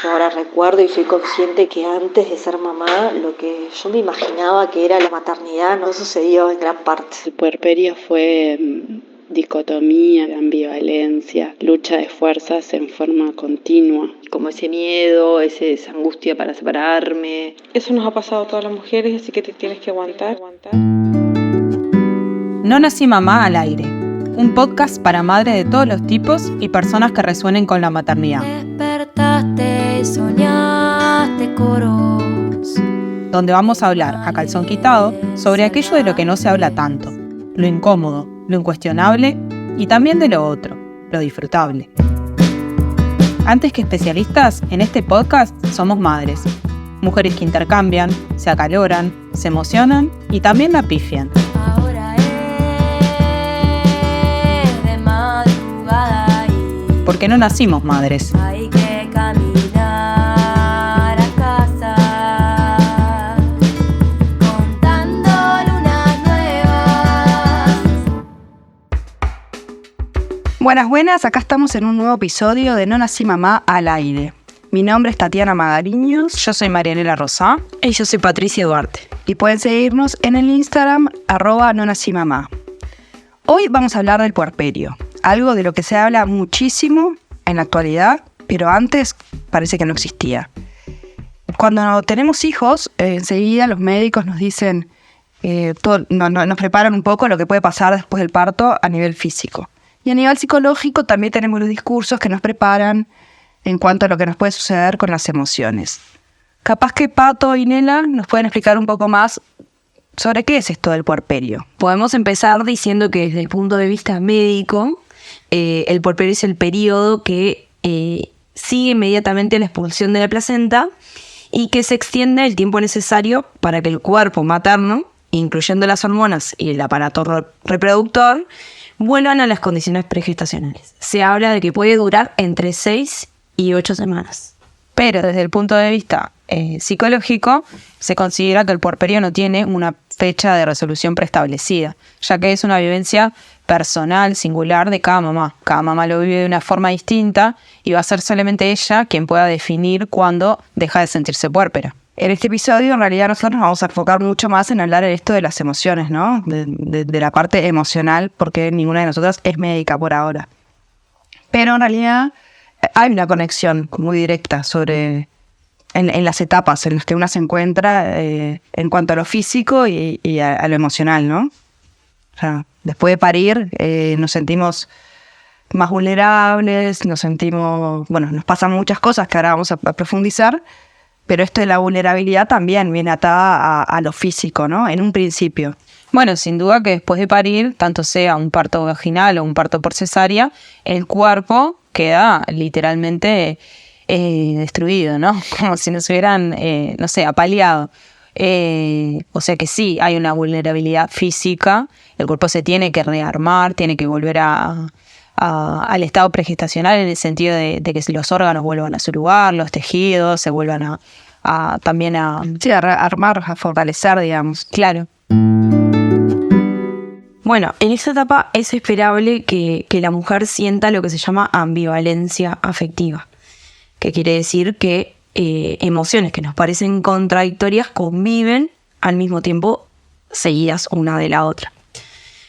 Yo ahora recuerdo y soy consciente que antes de ser mamá, lo que yo me imaginaba que era la maternidad no sucedió en gran parte. El puerperio fue dicotomía, ambivalencia, lucha de fuerzas en forma continua. Como ese miedo, esa angustia para separarme. Eso nos ha pasado a todas las mujeres, así que te tienes que aguantar. No nací mamá al aire. Un podcast para madres de todos los tipos y personas que resuenen con la maternidad. Despertaste y soñaste coros. Donde vamos a hablar, a calzón quitado, sobre aquello de lo que no se habla tanto. Lo incómodo, lo incuestionable y también de lo otro, lo disfrutable. Antes que especialistas, en este podcast somos madres. Mujeres que intercambian, se acaloran, se emocionan y también la pifian. Ahora es de madrugada y Porque no nacimos madres. hay que caminar a casa contando lunas nuevas. Buenas, acá estamos en un nuevo episodio de No Nací Mamá al aire. Mi nombre es Tatiana Magariños. Yo soy Marianela Rosá. Y yo soy Patricia Duarte. Y pueden seguirnos en el Instagram @nonacimamá. Hoy vamos a hablar del puerperio, algo de lo que se habla muchísimo en la actualidad, pero antes parece que no existía. Cuando tenemos hijos, enseguida los médicos nos dicen, nos preparan un poco lo que puede pasar después del parto a nivel físico. Y a nivel psicológico también tenemos los discursos que nos preparan en cuanto a lo que nos puede suceder con las emociones. Capaz que Pato y Nela nos pueden explicar un poco más sobre qué es esto del puerperio. Podemos empezar diciendo que desde el punto de vista médico, el puerperio es el periodo que sigue inmediatamente a la expulsión de la placenta y que se extiende el tiempo necesario para que el cuerpo materno, incluyendo las hormonas y el aparato reproductor, vuelvan a las condiciones pregestacionales. Se habla de que puede durar entre 6 y 8 semanas. Pero desde el punto de vista psicológico, se considera que el puerperio no tiene una fecha de resolución preestablecida, ya que es una vivencia personal, singular de cada mamá. Cada mamá lo vive de una forma distinta y va a ser solamente ella quien pueda definir cuándo deja de sentirse puérpera. En este episodio, en realidad, nosotros nos vamos a enfocar mucho más en hablar de esto de las emociones, ¿no? De la parte emocional, porque ninguna de nosotras es médica por ahora. Pero en realidad hay una conexión muy directa en las etapas en las que una se encuentra en cuanto a lo físico y a lo emocional, ¿no? O sea, después de parir nos sentimos más vulnerables, nos pasan muchas cosas que ahora vamos a profundizar, pero esto de la vulnerabilidad también viene atada a lo físico, ¿no? En un principio. Bueno, sin duda que después de parir, tanto sea un parto vaginal o un parto por cesárea, el cuerpo queda literalmente destruido, ¿no? Como si nos hubieran, apaleado. O sea que sí, hay una vulnerabilidad física, el cuerpo se tiene que rearmar, tiene que volver al estado pregestacional en el sentido de que los órganos vuelvan a su lugar, los tejidos se vuelvan también a... Sí, a armar, a fortalecer, digamos. Claro. Bueno, en esta etapa es esperable que la mujer sienta lo que se llama ambivalencia afectiva, que quiere decir que emociones que nos parecen contradictorias conviven al mismo tiempo seguidas una de la otra.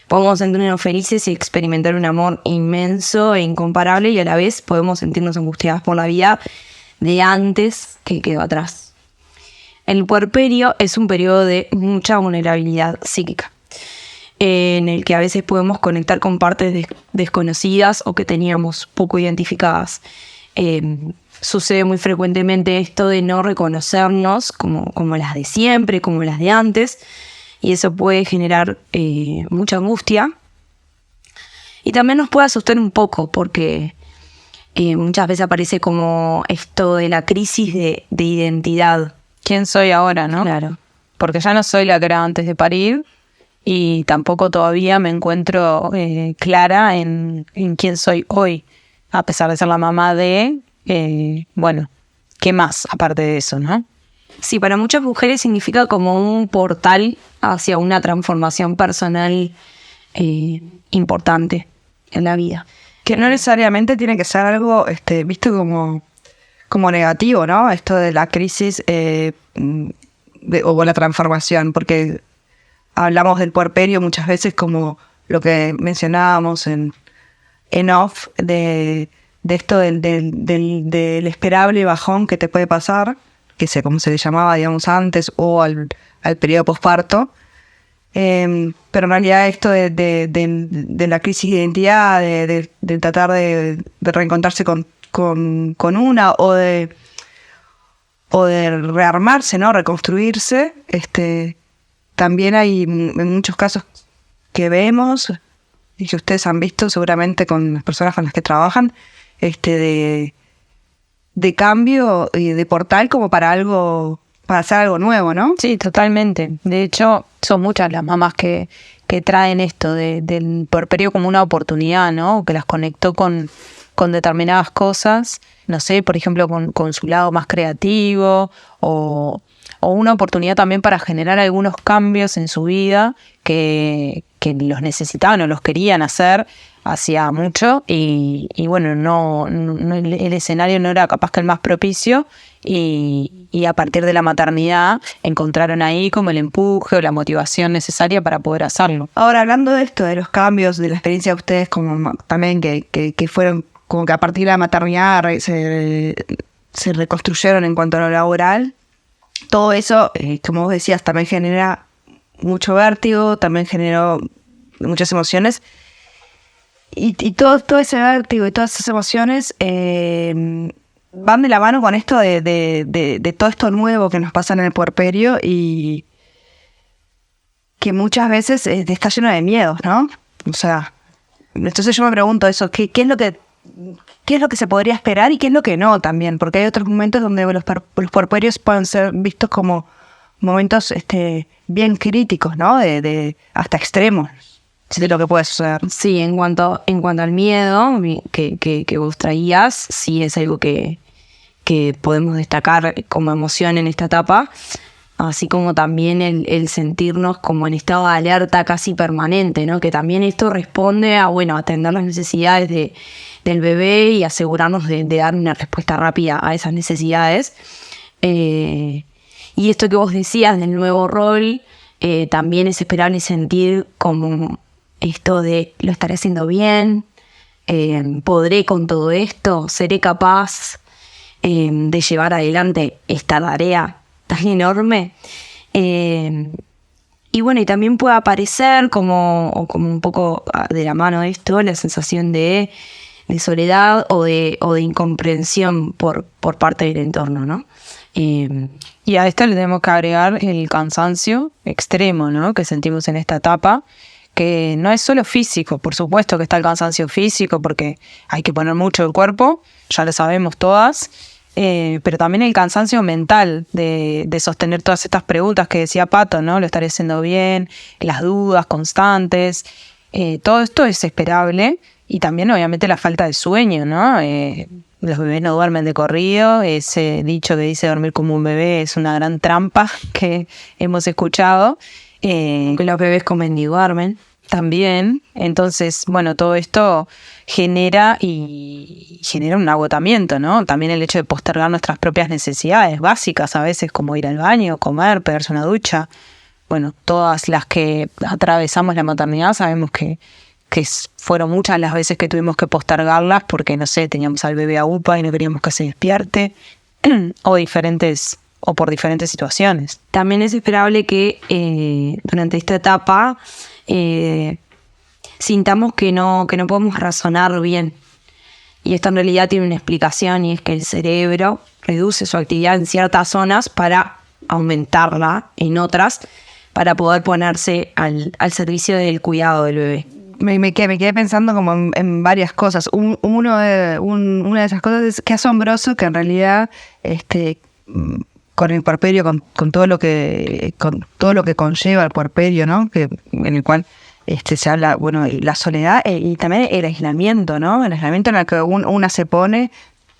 Podemos sentirnos felices y experimentar un amor inmenso e incomparable y a la vez podemos sentirnos angustiadas por la vida de antes que quedó atrás. El puerperio es un periodo de mucha vulnerabilidad psíquica, en el que a veces podemos conectar con partes desconocidas o que teníamos poco identificadas. Sucede muy frecuentemente esto de no reconocernos como las de siempre, como las de antes, y eso puede generar mucha angustia. Y también nos puede asustar un poco porque muchas veces aparece como esto de la crisis de identidad. ¿Quién soy ahora, no? Claro. Porque ya no soy la que era antes de parir y tampoco todavía me encuentro clara en quién soy hoy, a pesar de ser la mamá de, ¿qué más aparte de eso, no? Sí, para muchas mujeres significa como un portal hacia una transformación personal importante en la vida. Que no necesariamente tiene que ser algo, visto como negativo, ¿no? Esto de la crisis o la transformación, porque hablamos del puerperio muchas veces como lo que mencionábamos en off, de esto del esperable bajón que te puede pasar, que sé cómo se le llamaba, digamos, antes, o al periodo posparto. Pero en realidad esto de la crisis de identidad, de tratar de reencontrarse con una o de rearmarse, ¿no? Reconstruirse, también hay en muchos casos que vemos y que ustedes han visto seguramente con las personas con las que trabajan, de cambio y de portal como para hacer algo nuevo, ¿no? Sí, totalmente. De hecho, son muchas las mamás que traen esto del puerperio como una oportunidad, ¿no? Que las conectó con determinadas cosas, no sé, por ejemplo, con su lado más creativo o una oportunidad también para generar algunos cambios en su vida que los necesitaban o los querían hacer hacía mucho y bueno, no el escenario no era capaz que el más propicio y a partir de la maternidad encontraron ahí como el empuje o la motivación necesaria para poder hacerlo. Ahora, hablando de esto, de los cambios, de la experiencia de ustedes como también que fueron como que a partir de la maternidad se reconstruyeron en cuanto a lo laboral, todo eso, como vos decías, también genera mucho vértigo, también generó muchas emociones. Y todo ese vértigo y todas esas emociones van de la mano con esto de todo esto nuevo que nos pasa en el puerperio y que muchas veces está lleno de miedos, ¿no? O sea, entonces yo me pregunto eso, ¿qué es lo que se podría esperar y qué es lo que no también? Porque hay otros momentos donde los puerperios pueden ser vistos como momentos bien críticos, ¿no? De hasta extremos de lo que puede suceder. Sí, en cuanto al miedo que vos traías, sí es algo que podemos destacar como emoción en esta etapa, así como también el sentirnos como en estado de alerta casi permanente, ¿no? Que también esto responde a, bueno, atender las necesidades del bebé y asegurarnos de dar una respuesta rápida a esas necesidades. Y esto que vos decías del nuevo rol, también es esperable sentir como esto de lo estaré haciendo bien, podré con todo esto, seré capaz de llevar adelante esta tarea tan enorme. Y bueno, y también puede aparecer como un poco de la mano de esto la sensación de soledad o de incomprensión por parte del entorno, ¿no? Y a esto le tenemos que agregar el cansancio extremo, ¿no? Que sentimos en esta etapa, que no es solo físico, por supuesto que está el cansancio físico porque hay que poner mucho el cuerpo, ya lo sabemos todas, pero también el cansancio mental de sostener todas estas preguntas que decía Pato, ¿no? Lo estaré haciendo bien, las dudas constantes, todo esto es esperable y también obviamente la falta de sueño, ¿no? Los bebés no duermen de corrido, ese dicho que dice dormir como un bebé es una gran trampa que hemos escuchado. Los bebés comen y duermen. También, entonces, bueno, todo esto genera un agotamiento, ¿no? También el hecho de postergar nuestras propias necesidades básicas, a veces como ir al baño, comer, pegarse una ducha. Bueno, todas las que atravesamos la maternidad sabemos que fueron muchas las veces que tuvimos que postergarlas porque, no sé, teníamos al bebé a UPA y no queríamos que se despierte, o por diferentes situaciones. También es esperable que durante esta etapa sintamos que no podemos razonar bien. Y esto en realidad tiene una explicación y es que el cerebro reduce su actividad en ciertas zonas para aumentarla en otras, para poder ponerse al servicio del cuidado del bebé. Me quedé pensando como en varias cosas. Una de esas cosas es qué asombroso que en realidad con el puerperio, con todo lo que conlleva el puerperio, ¿no? En el cual se habla, bueno, la soledad y también el aislamiento, ¿no? El aislamiento en el que una se pone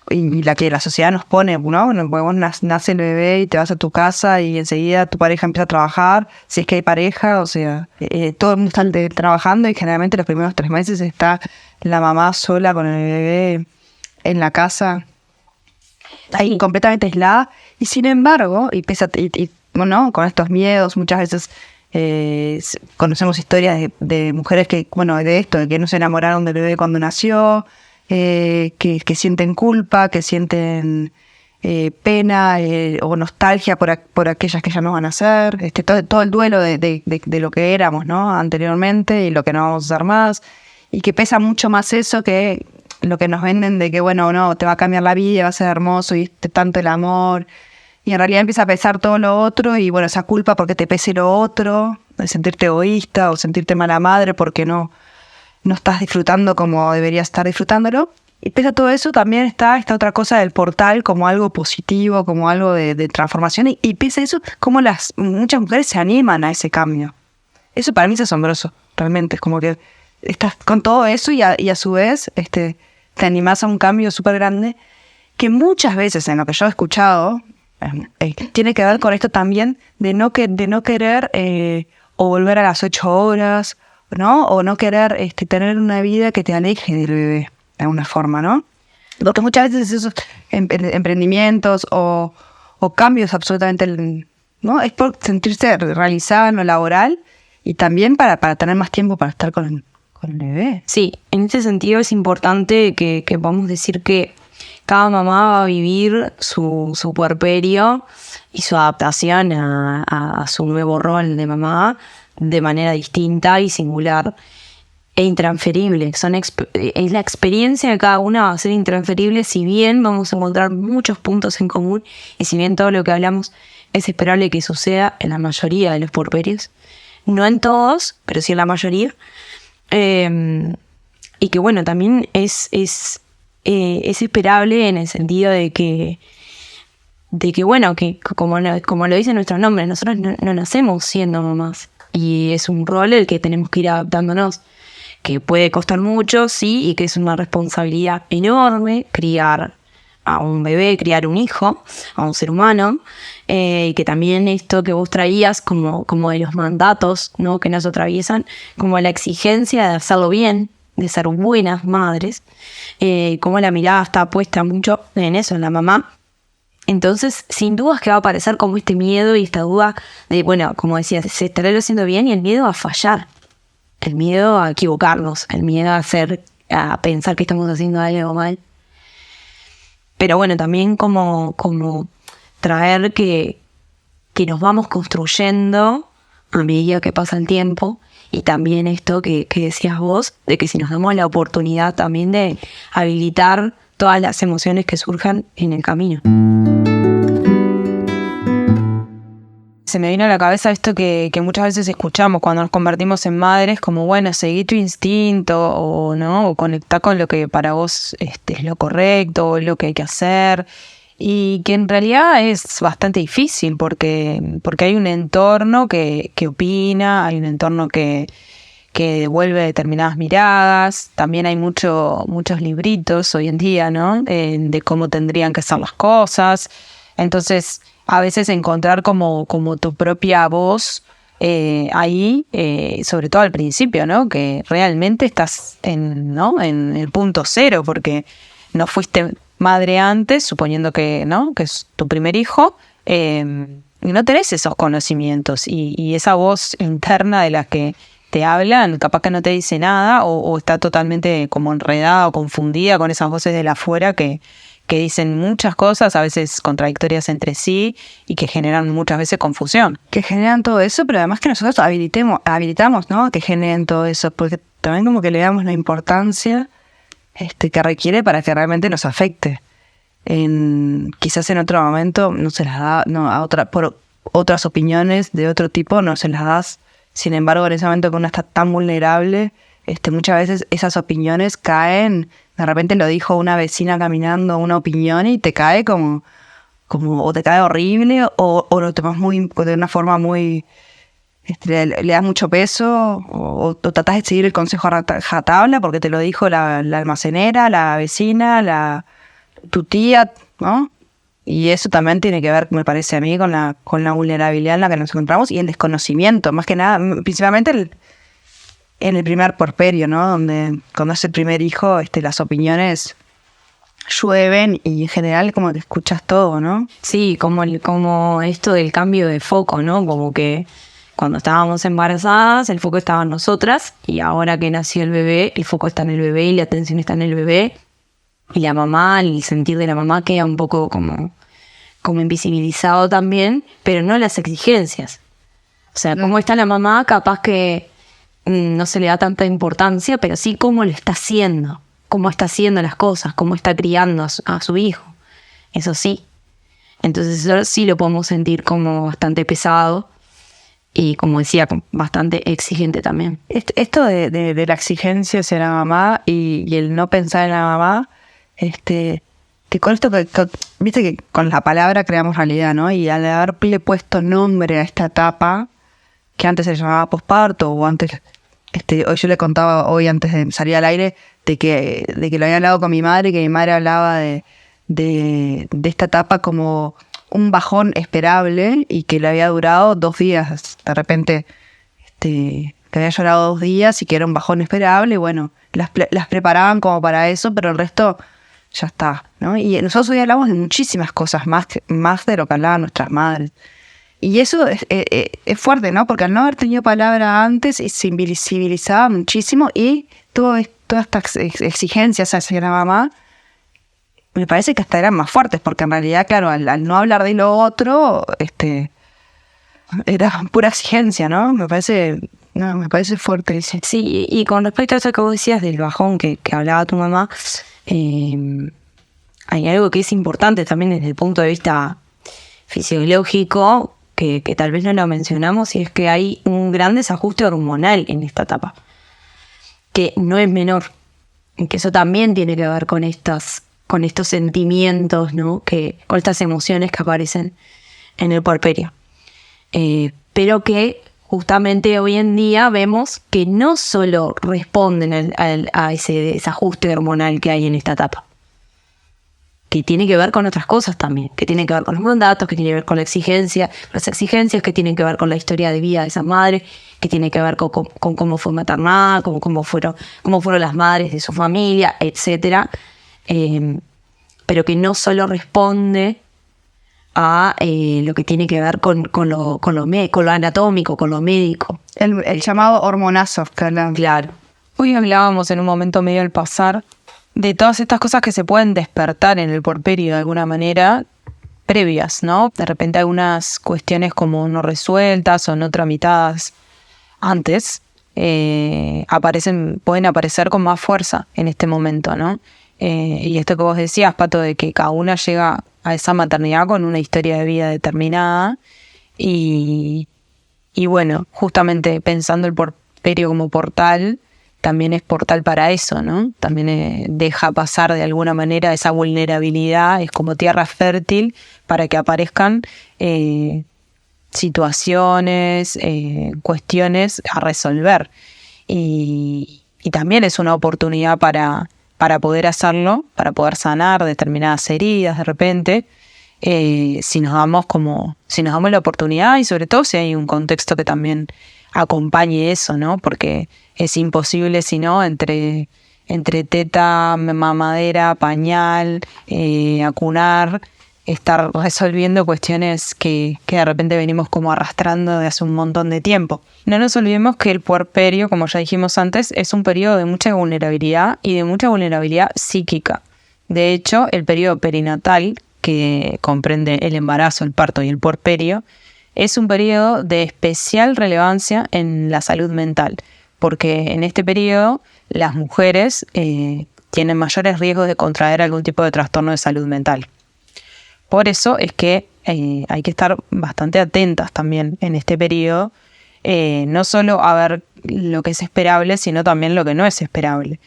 y la que la sociedad nos pone, ¿no? Porque vos nace el bebé y te vas a tu casa y enseguida tu pareja empieza a trabajar, si es que hay pareja, o sea, todo el mundo está trabajando y generalmente los primeros 3 meses está la mamá sola con el bebé en la casa. ahí completamente aislada. Y sin embargo, bueno, con estos miedos muchas veces conocemos historias de mujeres que, bueno, de esto, de que no se enamoraron del bebé cuando nació, que sienten culpa, que sienten pena o nostalgia por aquellas que ya no van a ser, todo el duelo de lo que éramos, ¿no? Anteriormente y lo que no vamos a hacer más, y que pesa mucho más eso que lo que nos venden de que, bueno, no, te va a cambiar la vida, va a ser hermoso y tanto el amor. Y en realidad empieza a pesar todo lo otro y, bueno, esa culpa porque te pese lo otro, de sentirte egoísta o sentirte mala madre porque no estás disfrutando como deberías estar disfrutándolo. Y pese a todo eso también está esta otra cosa del portal como algo positivo, como algo de transformación. Y pese a eso, como muchas mujeres se animan a ese cambio. Eso para mí es asombroso, realmente. Es como que estás con todo eso y a su vez te animás a un cambio súper grande que muchas veces en lo que yo he escuchado tiene que ver con esto también de no querer o volver a las 8 horas, ¿no? O no querer tener una vida que te aleje del bebé, de alguna forma, ¿no? Porque muchas veces esos emprendimientos o cambios absolutamente, ¿no? Es por sentirse realizada en lo laboral y también para tener más tiempo para estar con el bebé. Sí, en este sentido es importante que podamos decir que cada mamá va a vivir su puerperio y su adaptación a su nuevo rol de mamá de manera distinta y singular e intransferible. Es la experiencia de cada una va a ser intransferible, si bien vamos a encontrar muchos puntos en común y si bien todo lo que hablamos es esperable que suceda en la mayoría de los puerperios, no en todos, pero sí en la mayoría. Y que bueno, también es esperable en el sentido de que bueno, que como lo dice nuestro nombre, nosotros no nacemos siendo mamás y es un rol el que tenemos que ir adaptándonos, que puede costar mucho, sí, y que es una responsabilidad enorme criar a un bebé, criar un hijo, a un ser humano, y que también esto que vos traías como de los mandatos, ¿no?, que nos atraviesan, como la exigencia de hacerlo bien, de ser buenas madres, como la mirada está puesta mucho en eso, en la mamá. Entonces, sin dudas que va a aparecer como este miedo y esta duda de, bueno, como decías, ¿se estará haciendo bien? Y el miedo a fallar, el miedo a equivocarnos, el miedo a pensar que estamos haciendo algo mal. Pero bueno, también como traer que nos vamos construyendo a medida que pasa el tiempo. Y también esto que decías vos, de que si nos damos la oportunidad también de habilitar todas las emociones que surjan en el camino. Se me vino a la cabeza esto que muchas veces escuchamos cuando nos convertimos en madres, como bueno, seguí tu instinto o no, o conectá con lo que para vos es lo correcto, o lo que hay que hacer. Y que en realidad es bastante difícil porque hay un entorno que opina, hay un entorno que devuelve determinadas miradas. También hay muchos libritos hoy en día, ¿no?, de cómo tendrían que ser las cosas. Entonces, a veces encontrar como tu propia voz ahí, sobre todo al principio, ¿no?, que realmente estás en el punto cero, porque no fuiste madre antes, suponiendo que es tu primer hijo, y no tenés esos conocimientos y esa voz interna de la que te hablan, capaz que no te dice nada o está totalmente como enredada o confundida con esas voces de la afuera que dicen muchas cosas, a veces contradictorias entre sí y que generan muchas veces confusión. Que generan todo eso, pero además que nosotros habilitamos, ¿no?, que generen todo eso, porque también como que le damos la importancia que requiere para que realmente nos afecte. Quizás en otro momento no se las da, por otras opiniones de otro tipo no se las das. Sin embargo, en ese momento que uno está tan vulnerable, muchas veces esas opiniones caen. De repente lo dijo una vecina caminando, una opinión, y te cae como o te cae horrible o lo tomas de una forma muy... le das mucho peso o tratás de seguir el consejo a rajatabla porque te lo dijo la almacenera, la vecina, tu tía, ¿no? Y eso también tiene que ver, me parece a mí, con la vulnerabilidad en la que nos encontramos y el desconocimiento, más que nada, principalmente en el primer puerperio, ¿no?, donde cuando es el primer hijo, las opiniones llueven y en general como que escuchas todo, ¿no? Sí, como esto del cambio de foco, ¿no? Como que cuando estábamos embarazadas, el foco estaba en nosotras, y ahora que nació el bebé, el foco está en el bebé y la atención está en el bebé. Y la mamá, el sentir de la mamá queda un poco como invisibilizado también, pero no las exigencias. O sea, cómo está la mamá, capaz que no se le da tanta importancia, pero sí cómo lo está haciendo, cómo está haciendo las cosas, cómo está criando a su hijo. Eso sí. Entonces eso sí lo podemos sentir como bastante pesado y, como decía, bastante exigente también. Esto de la exigencia hacia la mamá y el no pensar en la mamá, que con esto, viste que con la palabra creamos realidad, ¿no? Y al haberle puesto nombre a esta etapa, que antes se llamaba posparto, o antes, hoy yo le contaba hoy antes de salir al aire, de que lo había hablado con mi madre, que mi madre hablaba de esta etapa como un bajón esperable y que le había durado 2 días. De repente, que había llorado 2 días y que era un bajón esperable, y bueno, las preparaban como para eso, pero el resto ya está, ¿no? Y nosotros hoy hablamos de muchísimas cosas más de lo que hablaban nuestras madres. Y eso es fuerte, ¿no? Porque al no haber tenido palabra antes, se invisibilizaba muchísimo, y todas estas exigencias hacia la mamá me parece que hasta eran más fuertes, porque en realidad, claro, al no hablar de lo otro, era pura exigencia, ¿no? Me parece fuerte. Sí, y con respecto a eso que vos decías del bajón que hablaba tu mamá, hay algo que es importante también desde el punto de vista fisiológico, que tal vez no lo mencionamos, y es que hay un gran desajuste hormonal en esta etapa, que no es menor, y que eso también tiene que ver con estos sentimientos, ¿no? Con estas emociones que aparecen en el puerperio. Pero que justamente hoy en día vemos que no solo responden a ese desajuste hormonal que hay en esta etapa, que tiene que ver con otras cosas también, que tiene que ver con los mandatos, que tiene que ver con las exigencias, que tienen que ver con la historia de vida de esa madre, que tiene que ver con cómo fue maternada, cómo fueron las madres de su familia, etcétera, pero que no solo responde a lo que tiene que ver con lo anatómico, con lo médico. El llamado hormonazo, Claro. Hoy hablábamos en un momento medio al pasar de todas estas cosas que se pueden despertar en el puerperio de alguna manera previas, ¿no? De repente algunas cuestiones como no resueltas o no tramitadas antes pueden aparecer con más fuerza en este momento, ¿no? Y esto que vos decías, Pato, de que cada una llega a esa maternidad con una historia de vida determinada y bueno, justamente pensando el puerperio como portal, también es portal para eso, ¿no? También deja pasar de alguna manera esa vulnerabilidad, es como tierra fértil para que aparezcan situaciones, cuestiones a resolver. Y también es una oportunidad para poder hacerlo, para poder sanar determinadas heridas de repente, si nos damos la oportunidad, y sobre todo si hay un contexto que también acompañe eso, ¿no? Porque es imposible si no, entre teta, mamadera, pañal, acunar, estar resolviendo cuestiones que de repente venimos como arrastrando de hace un montón de tiempo. No nos olvidemos que el puerperio, como ya dijimos antes, es un periodo de mucha vulnerabilidad y de mucha vulnerabilidad psíquica. De hecho, el periodo perinatal, que comprende el embarazo, el parto y el puerperio, es un periodo de especial relevancia en la salud mental, porque en este periodo las mujeres tienen mayores riesgos de contraer algún tipo de trastorno de salud mental. Por eso es que hay que estar bastante atentas también en este periodo, no solo a ver lo que es esperable, sino también lo que no es esperable.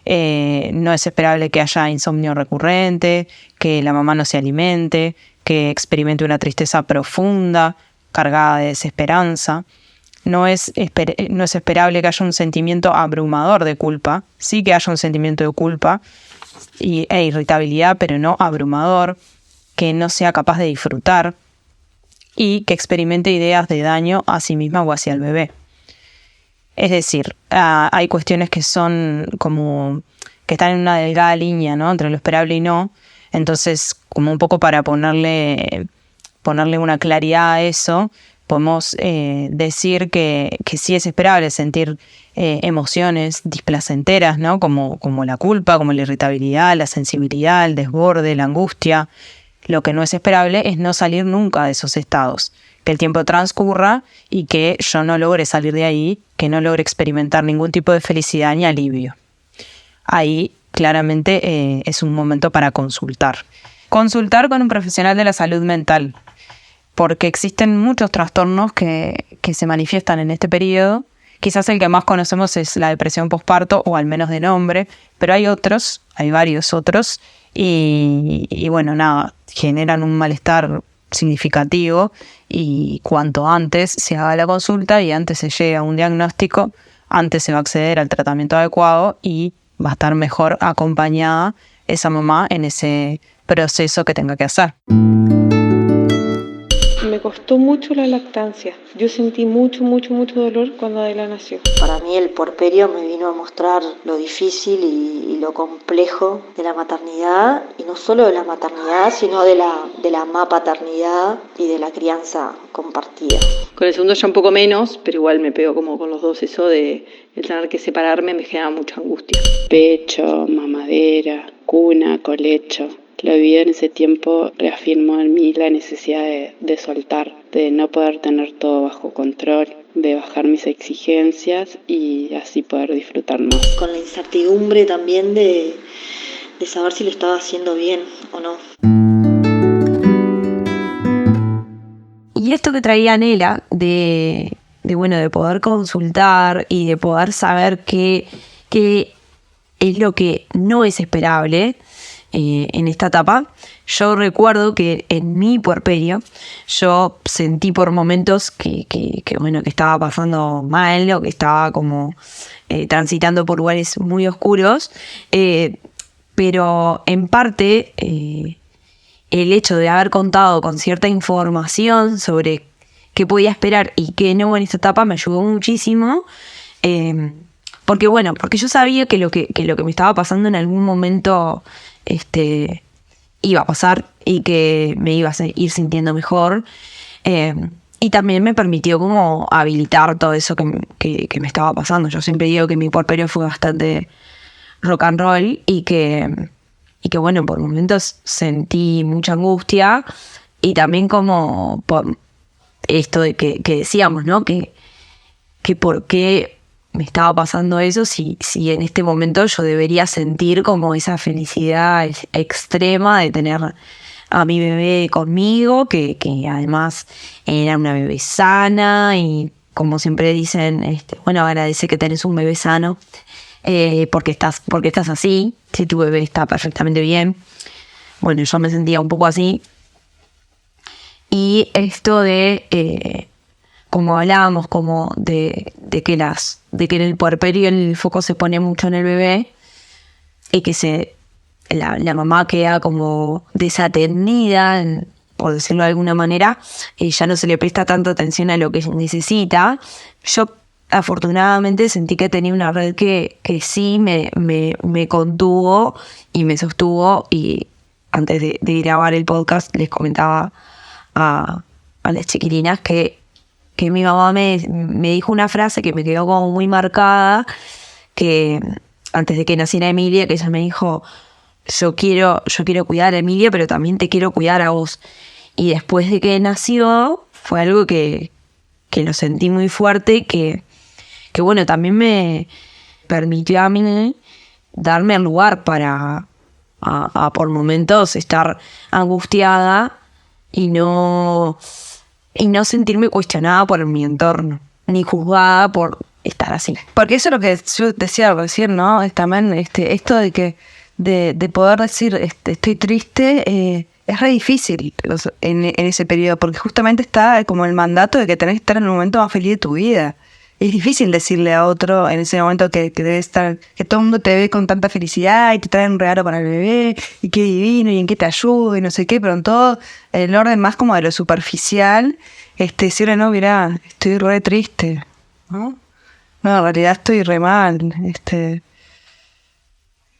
No es esperable que haya insomnio recurrente, que la mamá no se alimente, que experimente una tristeza profunda, cargada de desesperanza. No es esperable que haya un sentimiento abrumador de culpa. Sí que haya un sentimiento de culpa e irritabilidad, pero no abrumador. Que no sea capaz de disfrutar y que experimente ideas de daño a sí misma o hacia el bebé. Es decir, hay cuestiones que son como que están en una delgada línea, ¿no? Entre lo esperable y no. Entonces, como un poco para ponerle una claridad a eso, podemos decir que sí es esperable sentir emociones displacenteras, ¿no? Como la culpa, como la irritabilidad, la sensibilidad, el desborde, la angustia. Lo que no es esperable es no salir nunca de esos estados, que el tiempo transcurra y que yo no logre salir de ahí, que no logre experimentar ningún tipo de felicidad ni alivio. Ahí claramente es un momento para consultar. Consultar con un profesional de la salud mental, porque existen muchos trastornos que se manifiestan en este periodo. Quizás el que más conocemos es la depresión posparto, o al menos de nombre, pero hay varios otros, y bueno, nada, generan un malestar significativo, y cuanto antes se haga la consulta y antes se llegue a un diagnóstico, antes se va a acceder al tratamiento adecuado y va a estar mejor acompañada esa mamá en ese proceso que tenga que hacer. Me costó mucho la lactancia. Yo sentí mucho dolor cuando Adela nació. Para mí el puerperio me vino a mostrar lo difícil y lo complejo de la maternidad, y no solo de la maternidad, sino de la paternidad y de la crianza compartida. Con el segundo ya un poco menos, pero igual me pego como con los dos. Eso de el tener que separarme me genera mucha angustia. Pecho, mamadera, cuna, colecho. Lo vivido en ese tiempo reafirmó en mí la necesidad de soltar, de no poder tener todo bajo control, de bajar mis exigencias y así poder disfrutar más. Con la incertidumbre también de saber si lo estaba haciendo bien o no. Y esto que traía Nela de poder consultar y de poder saber qué es lo que no es esperable en esta etapa. Yo recuerdo que en mi puerperio yo sentí por momentos que estaba pasando mal, o que estaba como transitando por lugares muy oscuros, pero en parte el hecho de haber contado con cierta información sobre qué podía esperar y qué no en esta etapa me ayudó muchísimo, porque yo sabía que lo que me estaba pasando en algún momento iba a pasar y que me iba a ir sintiendo mejor, y también me permitió como habilitar todo eso que me estaba pasando. Yo siempre digo que mi puerperio fue bastante rock and roll y que por momentos sentí mucha angustia, y también como por esto de que decíamos, ¿no? Que por qué me estaba pasando eso si en este momento yo debería sentir como esa felicidad extrema de tener a mi bebé conmigo, que además era una bebé sana, y como siempre dicen, agradece que tenés un bebé sano, porque estás así, si tu bebé está perfectamente bien. Bueno, yo me sentía un poco así. Y esto de como hablábamos, como de que en el puerperio el foco se pone mucho en el bebé, y que la mamá queda como desatendida, por decirlo de alguna manera, y ya no se le presta tanta atención a lo que necesita. Yo afortunadamente sentí que tenía una red que sí me contuvo y me sostuvo, y antes de grabar el podcast les comentaba a las chiquilinas que mi mamá me dijo una frase que me quedó como muy marcada, que antes de que naciera Emilia, que ella me dijo: yo quiero cuidar a Emilia, pero también te quiero cuidar a vos. Y después de que nació, fue algo que lo sentí muy fuerte, que también me permitió a mí darme el lugar para a por momentos estar angustiada y no sentirme cuestionada por mi entorno, ni juzgada por estar así. Porque eso es lo que yo decía recién, ¿no? Es también esto de que de poder decir estoy triste, es re difícil en ese periodo, porque justamente está como el mandato de que tenés que estar en el momento más feliz de tu vida. Es difícil decirle a otro en ese momento que debe estar, que todo el mundo te ve con tanta felicidad y te trae un regalo para el bebé y qué divino y en qué te ayudo y no sé qué, pero en todo el orden más como de lo superficial, decirle: no, mirá, estoy re triste, ¿no? No, en realidad estoy re mal,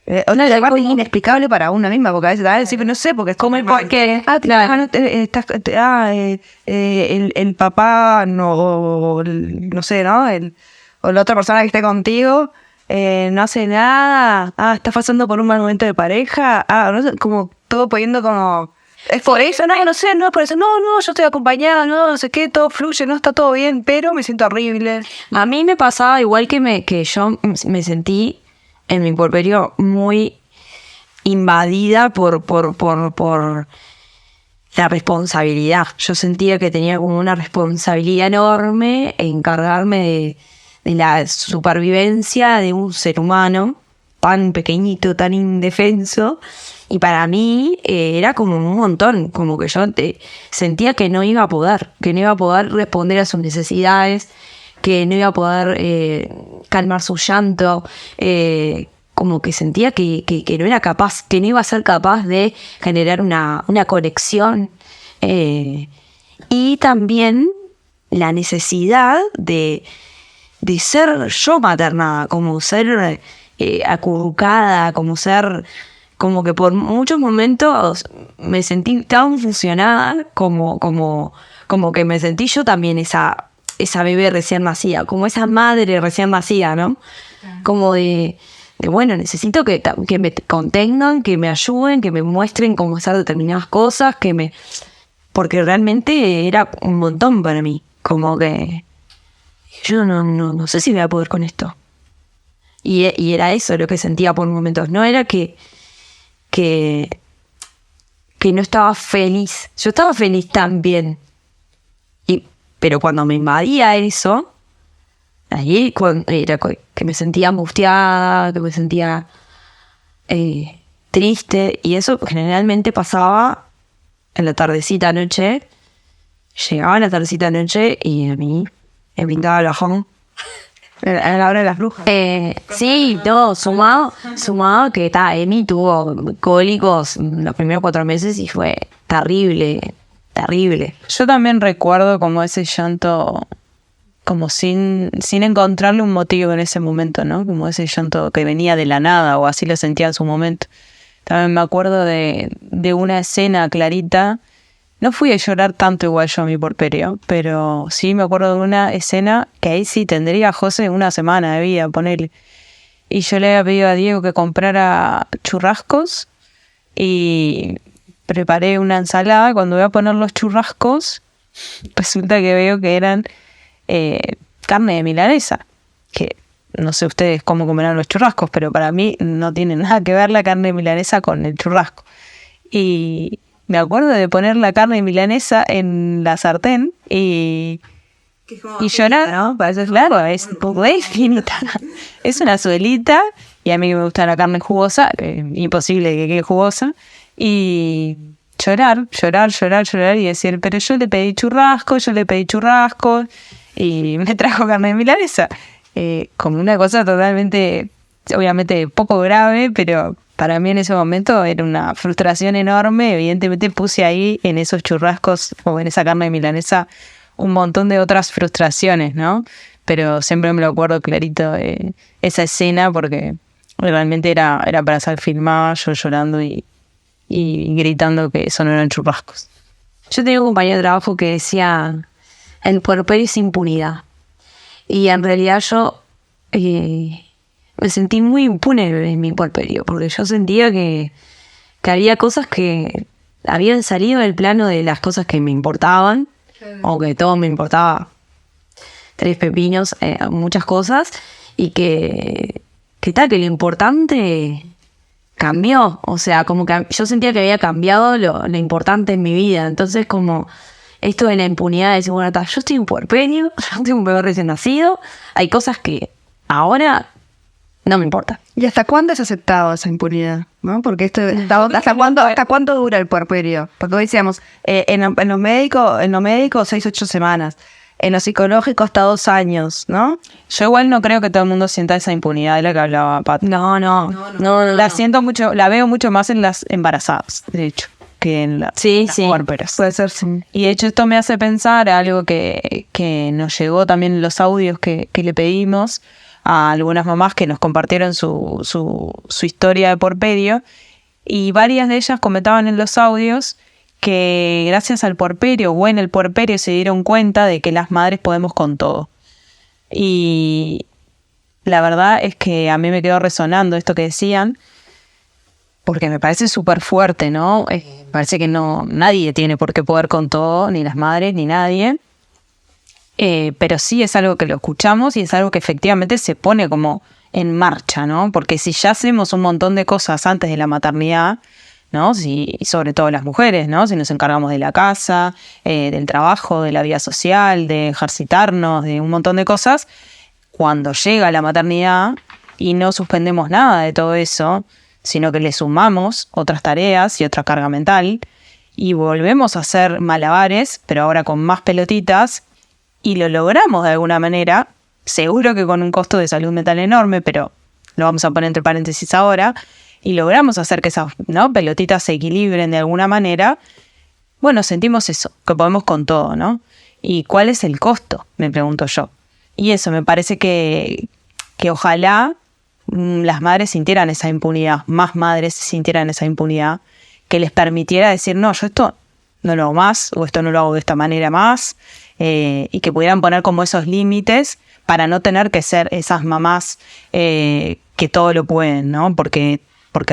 Además es inexplicable para una misma, porque a veces decir, no sé, porque es como el porque el papá no sé, ¿no? O la otra persona que esté contigo no hace nada, está pasando por un mal momento de pareja, no sé, como todo poniendo como... Es por eso, no sé, no es por eso, no, yo estoy acompañada, no sé qué, todo fluye, no está todo bien, pero me siento horrible. A mí me pasaba igual que yo me sentí en mi puerperio muy invadida por la responsabilidad. Yo sentía que tenía como una responsabilidad enorme en encargarme de la supervivencia de un ser humano tan pequeñito, tan indefenso. Y para mí era como un montón, como que yo sentía que no iba a poder responder a sus necesidades, que no iba a poder calmar su llanto, como que sentía que no era capaz, que no iba a ser capaz de generar una conexión. Y también la necesidad de ser yo maternada, como ser acurrucada, como que por muchos momentos me sentí tan fusionada como que me sentí yo también esa bebé recién nacida, como esa madre recién nacida, ¿no? Como de bueno, necesito que me contengan, que me ayuden, que me muestren cómo hacer determinadas cosas, porque realmente era un montón para mí, como que yo no sé si voy a poder con esto. Y era eso lo que sentía por momentos, no era que no estaba feliz. Yo estaba feliz también. Pero cuando me invadía eso, ahí era que me sentía angustiada, que me sentía triste. Y eso generalmente pasaba en la tardecita noche. Llegaba en la tardecita noche y a mí me pintaba el bajón. A la hora de las brujas. Sí, todo sumado que Emi tuvo cólicos los primeros 4 meses y fue terrible. Yo también recuerdo como ese llanto, como sin encontrarle un motivo en ese momento, ¿no? Como ese llanto que venía de la nada, o así lo sentía en su momento. También me acuerdo de una escena clarita. No fui a llorar tanto igual yo a mi puerperio, pero sí me acuerdo de una escena que ahí sí tendría a José una semana de vida, ponerle. Y yo le había pedido a Diego que comprara churrascos y preparé una ensalada. Cuando voy a poner los churrascos, resulta que veo que eran carne de milanesa, que no sé ustedes cómo comerán los churrascos, pero para mí no tiene nada que ver la carne de milanesa con el churrasco. Y me acuerdo de poner la carne milanesa en la sartén y llorar, ¿no? Parece claro, es re finita. Es una suelita y a mí me gusta la carne jugosa, imposible que quede jugosa. Y llorar y decir, pero yo le pedí churrasco y me trajo carne milanesa. Como una cosa totalmente, obviamente poco grave, pero para mí en ese momento era una frustración enorme. Evidentemente puse ahí en esos churrascos o en esa carne milanesa un montón de otras frustraciones, ¿no? Pero siempre me lo acuerdo clarito esa escena porque realmente era para ser filmada, yo llorando y gritando que eso no eran churrascos. Yo tenía un compañero de trabajo que decía, el puerperio es impunidad. Y en realidad yo me sentí muy impune en mi puerperio, porque yo sentía que había cosas que habían salido del plano de las cosas que me importaban, o que todo me importaba 3 pepinos, muchas cosas, y que lo importante cambió, o sea, como que yo sentía que había cambiado lo importante en mi vida. Entonces como esto de la impunidad de decir, bueno, yo estoy en puerperio, yo tengo un bebé recién nacido, hay cosas que ahora no me importa. ¿Y hasta cuándo es aceptado esa impunidad? ¿No? Porque ¿hasta cuándo dura el puerperio? Porque hoy decíamos, en lo médico 6-8 semanas. En lo psicológico hasta 2 años, ¿no? Yo igual no creo que todo el mundo sienta esa impunidad de la que hablaba Pat. No. Siento mucho, la veo mucho más en las embarazadas, de hecho, que en las puérperas. Puede ser, sí. Y de hecho esto me hace pensar algo que nos llegó también en los audios que le pedimos a algunas mamás que nos compartieron su historia de puerperio, y varias de ellas comentaban en los audios que gracias al puerperio o en el puerperio se dieron cuenta de que las madres podemos con todo. Y la verdad es que a mí me quedó resonando esto que decían, porque me parece súper fuerte, ¿no? Me parece que nadie tiene por qué poder con todo, ni las madres, ni nadie. Pero sí es algo que lo escuchamos y es algo que efectivamente se pone como en marcha, ¿no? Porque si ya hacemos un montón de cosas antes de la maternidad, ¿no? Y sobre todo las mujeres, ¿no? Si nos encargamos de la casa, del trabajo, de la vida social, de ejercitarnos, de un montón de cosas, cuando llega la maternidad y no suspendemos nada de todo eso, sino que le sumamos otras tareas y otra carga mental y volvemos a hacer malabares, pero ahora con más pelotitas, y lo logramos de alguna manera, seguro que con un costo de salud mental enorme, pero lo vamos a poner entre paréntesis ahora, y logramos hacer que esas, ¿no?, pelotitas se equilibren de alguna manera. Bueno, sentimos eso, que podemos con todo, ¿no? ¿Y cuál es el costo?, me pregunto yo. Y eso, me parece que ojalá las madres sintieran esa impunidad, más madres sintieran esa impunidad, que les permitiera decir, no, yo esto no lo hago más, o esto no lo hago de esta manera más, y que pudieran poner como esos límites para no tener que ser esas mamás que todo lo pueden, ¿no? Porque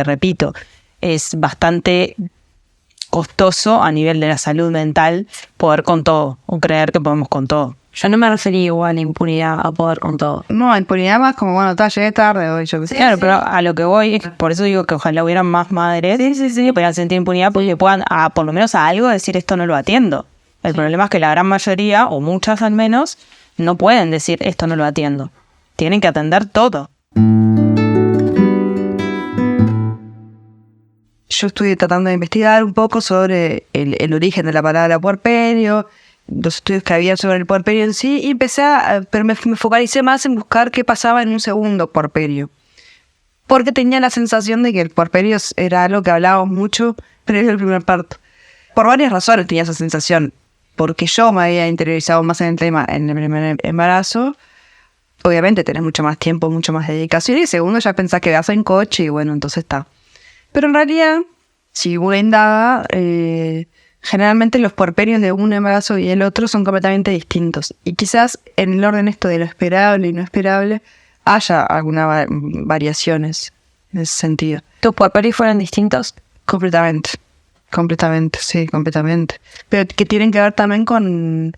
repito, es bastante costoso a nivel de la salud mental poder con todo, o creer que podemos con todo. Yo no me refería igual a impunidad, a poder con todo. No, impunidad más como, bueno, llegué tarde hoy, yo qué sé. Claro, pero a lo que voy, por eso digo que ojalá hubieran más madres que pudieran sentir impunidad, porque puedan, por lo menos a algo, decir esto no lo atiendo. El problema es que la gran mayoría, o muchas al menos, no pueden decir esto no lo atiendo. Tienen que atender todo. Yo estuve tratando de investigar un poco sobre el origen de la palabra puerperio, los estudios que había sobre el puerperio en sí, y pero me focalicé más en buscar qué pasaba en un segundo puerperio. Porque tenía la sensación de que el puerperio era algo que hablábamos mucho previo al primer parto. Por varias razones tenía esa sensación. Porque yo me había interiorizado más en el tema en el primer embarazo. Obviamente tenés mucho más tiempo, mucho más dedicación. Y segundo, ya pensás que vas en coche y bueno, entonces está. Pero en realidad, si voy indagada, generalmente los puerperios de un embarazo y el otro son completamente distintos. Y quizás en el orden esto de lo esperable y no esperable haya algunas variaciones en ese sentido. ¿Tus puerperios fueron distintos? Completamente, sí, completamente. Pero que tienen que ver también con...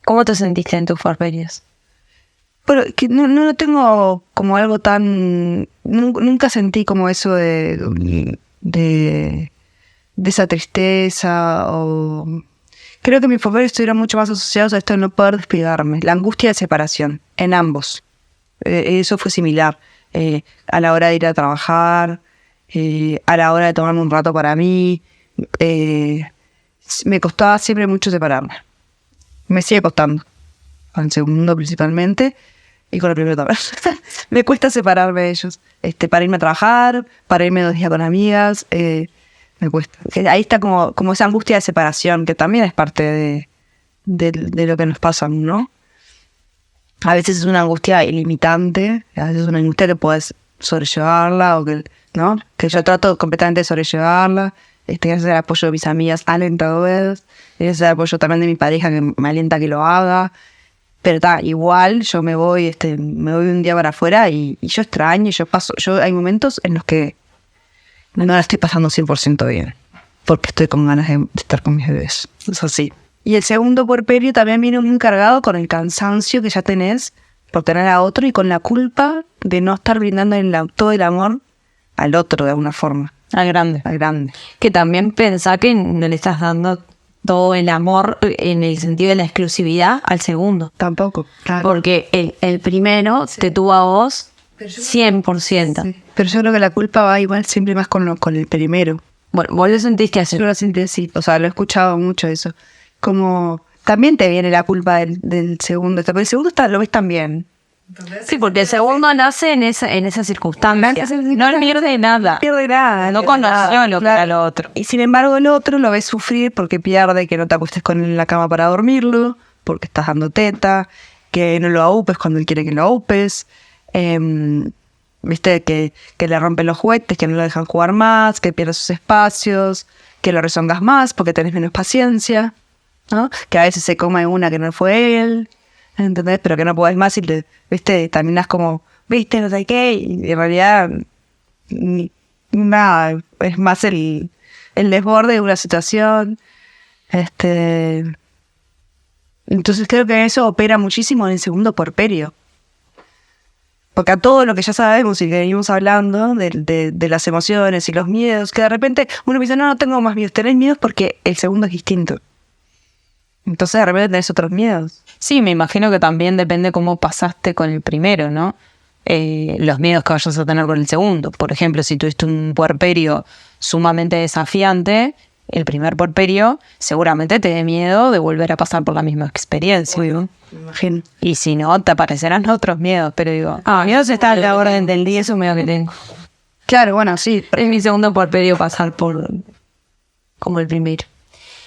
¿Cómo te sentiste en tus puerperios? Pero que no tengo como algo tan... Nunca sentí como eso de esa tristeza o... Creo que mis puerperios estuvieron mucho más asociados a esto de no poder despegarme. La angustia de separación, en ambos. Eso fue similar. A la hora de ir a trabajar, a la hora de tomarme un rato para mí. Me costaba siempre mucho separarme. Me sigue costando. Con el segundo principalmente. Y con el primero también. Me cuesta separarme de ellos. Para irme a trabajar, para irme 2 días con amigas. Me cuesta. Ahí está como esa angustia de separación, que también es parte de lo que nos pasa, ¿no? A veces es una angustia ilimitante, a veces es una angustia que puedes sobrellevarla, o ¿no? Que yo trato completamente de sobrellevarla. Gracias al apoyo de mis amigas alentadoras, gracias al apoyo también de mi pareja que me alienta a que lo haga. Pero igual yo me voy un día para afuera y yo extraño, hay momentos en los que no la estoy pasando 100% bien, porque estoy con ganas de estar con mis bebés. Es así. Y el segundo puerperio también viene muy cargado con el cansancio que ya tenés por tener a otro y con la culpa de no estar brindando todo el amor al otro de alguna forma. Al grande. Que también pensá que no le estás dando todo el amor en el sentido de la exclusividad al segundo. Tampoco, claro. Porque el primero te tuvo a vos 100%. Sí. Pero yo creo que la culpa va igual siempre más con el primero. Bueno, vos lo sentiste así. Yo lo sentí así. O sea, lo he escuchado mucho eso. Como también te viene la culpa del segundo. Pero el segundo lo ves también. Sí, porque el segundo nace en esa circunstancia. No pierde nada. No conoció lo que era lo otro. Y sin embargo el otro lo ves sufrir porque pierde que no te acuestes con él en la cama para dormirlo, porque estás dando teta, que no lo aupes cuando él quiere que lo aupes, viste, que le rompen los juguetes, que no lo dejan jugar más, que pierde sus espacios, que lo rezongas más porque tenés menos paciencia, ¿no? Que a veces se come una que no fue él, ¿entendés? Pero que no podés más y viste, terminás como, viste, no sé qué, y en realidad nada, es más el desborde de una situación. Entonces creo que eso opera muchísimo en el segundo puerperio. Porque a todo lo que ya sabemos y que venimos hablando de las emociones y los miedos, que de repente uno dice, no tengo más miedos. Tenés miedos porque el segundo es distinto. Entonces de repente tenés otros miedos. Sí, me imagino que también depende cómo pasaste con el primero, ¿no? Los miedos que vayas a tener con el segundo. Por ejemplo, si tuviste un puerperio sumamente desafiante, el primer puerperio seguramente te dé miedo de volver a pasar por la misma experiencia. Me imagino. Y si no, te aparecerán otros miedos, pero digo, miedos está en la orden del día, eso medio que tengo. Claro, bueno, sí. Es mi segundo puerperio pasar por como el primero.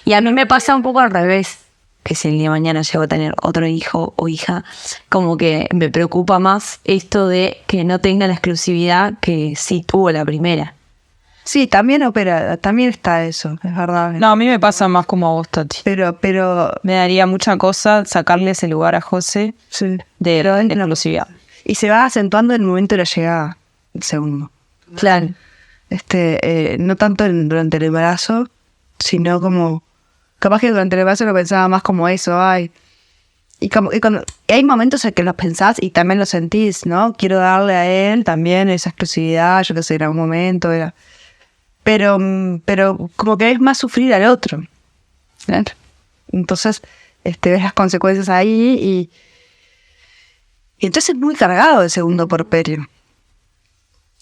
Y a mí me pasa un poco al revés, que si el día de mañana llego a tener otro hijo o hija, como que me preocupa más esto de que no tenga la exclusividad que sí tuvo la primera. Sí, también opera, también está eso, es verdad. No, a mí me pasa más como a vos, Tati. Pero me daría mucha cosa sacarle ese lugar a José de exclusividad. Y se va acentuando en el momento de la llegada, el segundo. Claro. No tanto durante el embarazo, sino como... Capaz que durante el embarazo lo pensaba más como eso, Y hay momentos en que los pensás y también lo sentís, ¿no? Quiero darle a él también esa exclusividad, yo que sé, en algún momento era... Pero como que es más sufrir al otro. ¿Claro? Entonces, ves las consecuencias ahí y entonces es muy cargado el segundo puerperio.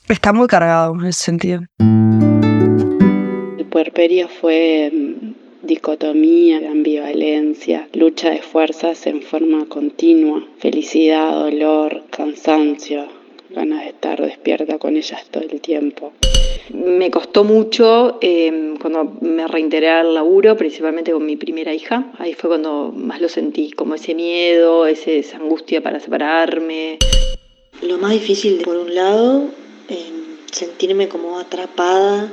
Está muy cargado en ese sentido. El puerperio fue dicotomía, ambivalencia, lucha de fuerzas en forma continua, felicidad, dolor, cansancio, ganas de estar despierta con ellas todo el tiempo. Me costó mucho cuando me reintegré al laburo, principalmente con mi primera hija. Ahí fue cuando más lo sentí, como ese miedo, esa angustia para separarme. Lo más difícil, por un lado, sentirme como atrapada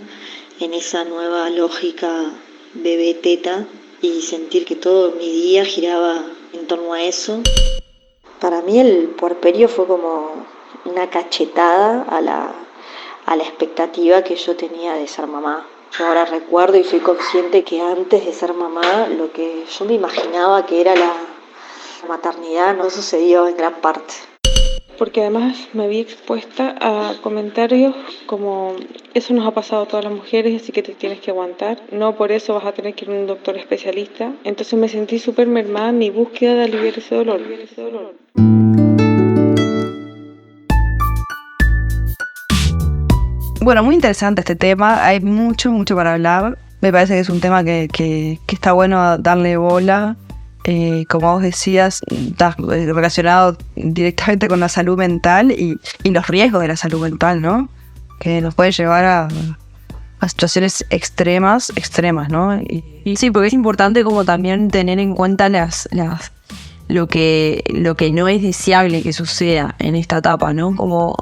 en esa nueva lógica bebé teta y sentir que todo mi día giraba en torno a eso. Para mí el puerperio fue como una cachetada a la expectativa que yo tenía de ser mamá. Yo ahora recuerdo y soy consciente que antes de ser mamá, lo que yo me imaginaba que era la maternidad no sucedió en gran parte. Porque además me vi expuesta a comentarios como eso nos ha pasado a todas las mujeres, así que te tienes que aguantar, no por eso vas a tener que ir a un doctor especialista. Entonces me sentí súper mermada en mi búsqueda de aliviar ese dolor. Bueno, muy interesante este tema, hay mucho para hablar. Me parece que es un tema que está bueno darle bola. Como vos decías, está relacionado directamente con la salud mental y los riesgos de la salud mental, ¿no? Que nos puede llevar a situaciones extremas, ¿no? Y sí, porque es importante como también tener en cuenta lo que no es deseable que suceda en esta etapa, ¿no? Como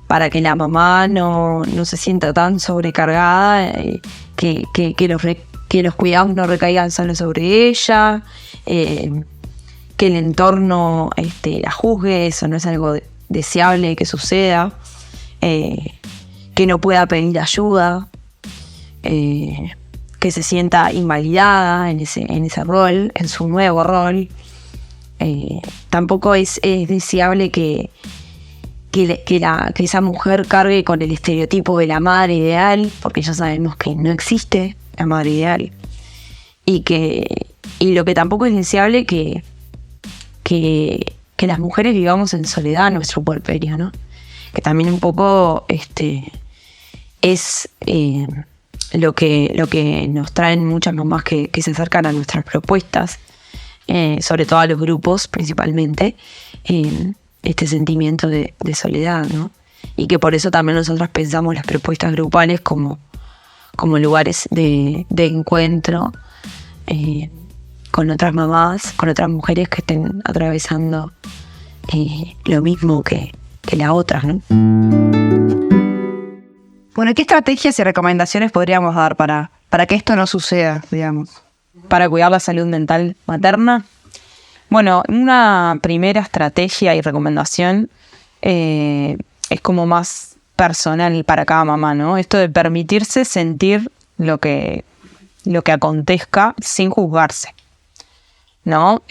para que la mamá no se sienta tan sobrecargada, que los cuidados no recaigan solo sobre ella, que el entorno la juzgue, eso no es algo deseable que suceda, que no pueda pedir ayuda, que se sienta invalidada en ese rol, en su nuevo rol. Tampoco es deseable que esa mujer cargue con el estereotipo de la madre ideal, porque ya sabemos que no existe la madre ideal. Y lo que tampoco es deseable que las mujeres vivamos en soledad nuestro puerperio, ¿no? Que también un poco es lo que nos traen muchas mamás que se acercan a nuestras propuestas, sobre todo a los grupos principalmente, este sentimiento de soledad, ¿no? Y que por eso también nosotras pensamos las propuestas grupales como lugares de encuentro con otras mamás, con otras mujeres que estén atravesando lo mismo que la otra, ¿no? Bueno, ¿qué estrategias y recomendaciones podríamos dar para que esto no suceda, digamos? Para cuidar la salud mental materna. Bueno, una primera estrategia y recomendación es como más personal para cada mamá, ¿no? Esto de permitirse sentir lo que acontezca sin juzgarse, ¿no?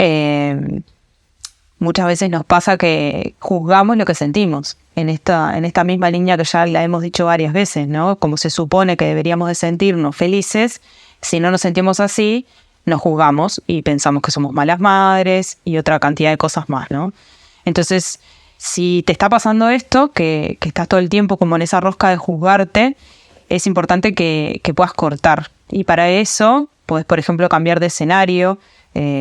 Muchas veces nos pasa que juzgamos lo que sentimos. En esta misma línea que ya la hemos dicho varias veces, ¿no? Como se supone que deberíamos de sentirnos felices, si no nos sentimos así, nos juzgamos y pensamos que somos malas madres y otra cantidad de cosas más, ¿no? Entonces, si te está pasando esto, que estás todo el tiempo como en esa rosca de juzgarte, es importante que puedas cortar. Y para eso, puedes, por ejemplo, cambiar de escenario,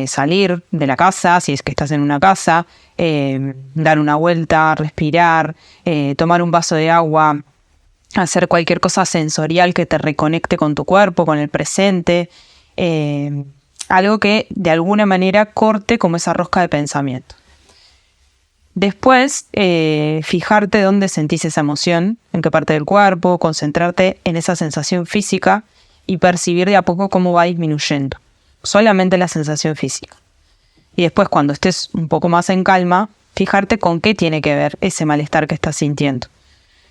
salir de la casa, si es que estás en una casa, dar una vuelta, respirar, tomar un vaso de agua, hacer cualquier cosa sensorial que te reconecte con tu cuerpo, con el presente, algo que de alguna manera corte como esa rosca de pensamiento. Después, fijarte dónde sentís esa emoción, en qué parte del cuerpo, concentrarte en esa sensación física y percibir de a poco cómo va disminuyendo. Solamente la sensación física. Y después, cuando estés un poco más en calma, fijarte con qué tiene que ver ese malestar que estás sintiendo.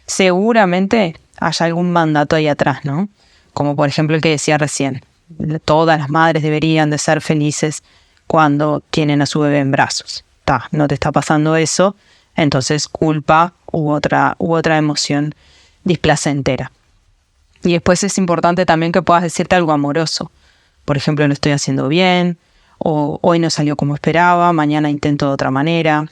Seguramente haya algún mandato ahí atrás, ¿no? Como por ejemplo el que decía recién. Todas las madres deberían de ser felices cuando tienen a su bebé en brazos. No te está pasando eso, entonces culpa u otra emoción displacentera. Y después es importante también que puedas decirte algo amoroso. Por ejemplo, lo estoy haciendo bien, o hoy no salió como esperaba, mañana intento de otra manera.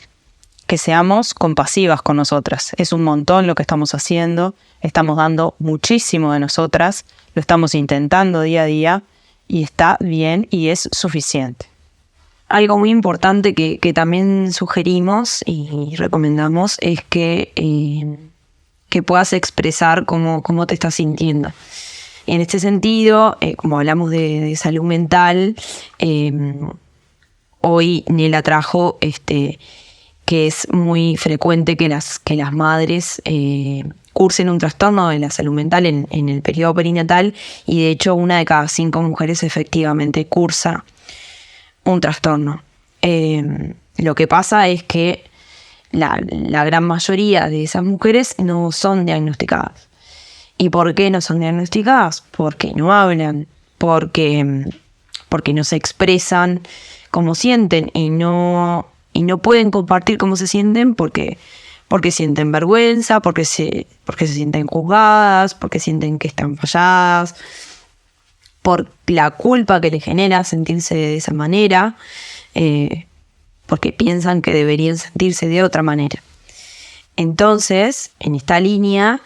Que seamos compasivas con nosotras. Es un montón lo que estamos haciendo, estamos dando muchísimo de nosotras, lo estamos intentando día a día y está bien y es suficiente. Algo muy importante que también sugerimos y recomendamos es que puedas expresar cómo te estás sintiendo. En este sentido, como hablamos de salud mental, hoy Nela trajo que es muy frecuente que las madres cursen un trastorno de la salud mental en el periodo perinatal, y de hecho 1 de cada 5 mujeres efectivamente cursa un trastorno. Lo que pasa es que la gran mayoría de esas mujeres no son diagnosticadas. ¿Y por qué no son diagnosticadas? Porque no hablan, porque no se expresan cómo sienten y no pueden compartir cómo se sienten porque sienten vergüenza, porque se sienten juzgadas, porque sienten que están falladas, por la culpa que les genera sentirse de esa manera, porque piensan que deberían sentirse de otra manera. Entonces, en esta línea,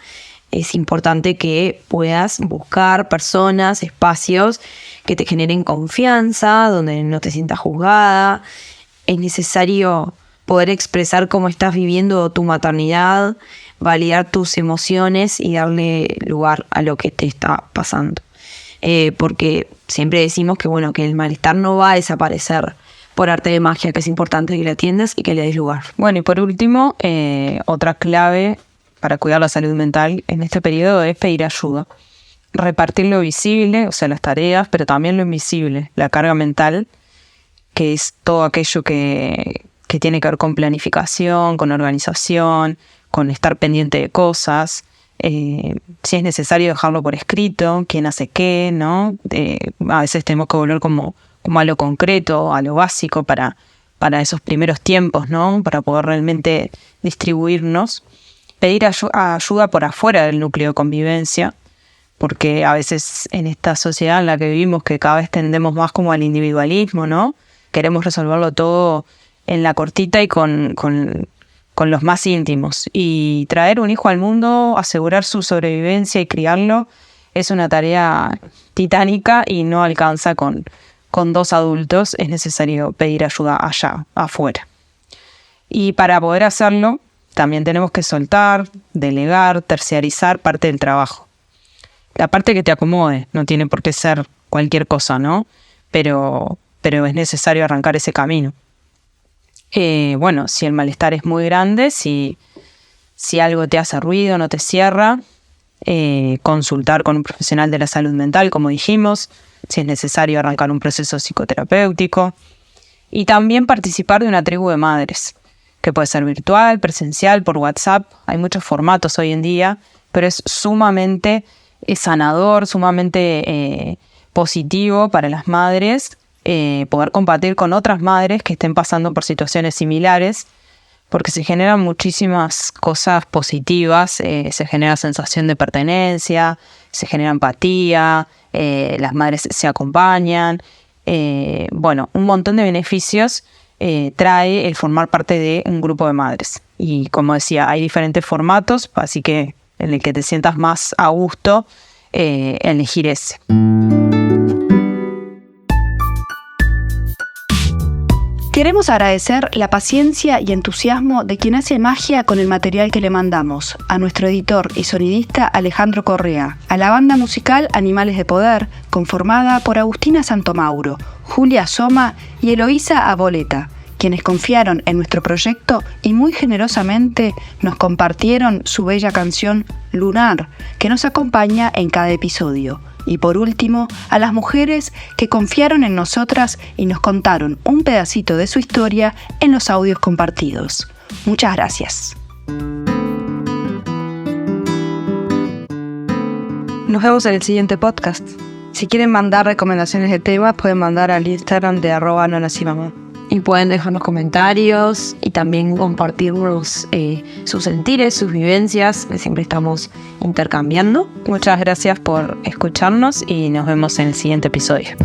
es importante que puedas buscar personas, espacios que te generen confianza, donde no te sientas juzgada. Es necesario poder expresar cómo estás viviendo tu maternidad, validar tus emociones y darle lugar a lo que te está pasando. Porque siempre decimos que el malestar no va a desaparecer por arte de magia, que es importante que le atiendas y que le des lugar. Bueno, y por último, otra clave para cuidar la salud mental en este periodo es pedir ayuda. Repartir lo visible, o sea, las tareas, pero también lo invisible, la carga mental, que es todo aquello que tiene que ver con planificación, con organización, con estar pendiente de cosas. Si es necesario dejarlo por escrito, quién hace qué, ¿no? A veces tenemos que volver como a lo concreto, a lo básico para esos primeros tiempos, ¿no? Para poder realmente distribuirnos. Pedir ayuda por afuera del núcleo de convivencia, porque a veces en esta sociedad en la que vivimos, que cada vez tendemos más como al individualismo, ¿no? Queremos resolverlo todo en la cortita y con los más íntimos. Y traer un hijo al mundo, asegurar su sobrevivencia y criarlo, es una tarea titánica y no alcanza con 2 adultos. Es necesario pedir ayuda allá, afuera. Y para poder hacerlo, también tenemos que soltar, delegar, terciarizar parte del trabajo. La parte que te acomode, no tiene por qué ser cualquier cosa, ¿no? Pero es necesario arrancar ese camino. Si el malestar es muy grande, si Si algo te hace ruido, no te cierra, consultar con un profesional de la salud mental, como dijimos, si es necesario arrancar un proceso psicoterapéutico. Y también participar de una tribu de madres, que puede ser virtual, presencial, por WhatsApp. Hay muchos formatos hoy en día, pero es sumamente sanador, sumamente positivo para las madres poder compartir con otras madres que estén pasando por situaciones similares, porque se generan muchísimas cosas positivas, se genera sensación de pertenencia, se genera empatía, las madres se acompañan, un montón de beneficios trae el formar parte de un grupo de madres. Y como decía, hay diferentes formatos, así que en el que te sientas más a gusto, elegir ese. Queremos agradecer la paciencia y entusiasmo de quien hace magia con el material que le mandamos, a nuestro editor y sonidista Alejandro Correa, a la banda musical Animales de Poder, conformada por Agustina Santomauro, Julia Soma y Eloísa Aboleta, quienes confiaron en nuestro proyecto y muy generosamente nos compartieron su bella canción Lunar, que nos acompaña en cada episodio. Y por último, a las mujeres que confiaron en nosotras y nos contaron un pedacito de su historia en los audios compartidos. Muchas gracias. Nos vemos en el siguiente podcast. Si quieren mandar recomendaciones de temas, pueden mandar al Instagram de @nonacimamá. Y pueden dejarnos comentarios y también compartirnos sus sentires, sus vivencias, que siempre estamos intercambiando. Muchas gracias por escucharnos y nos vemos en el siguiente episodio.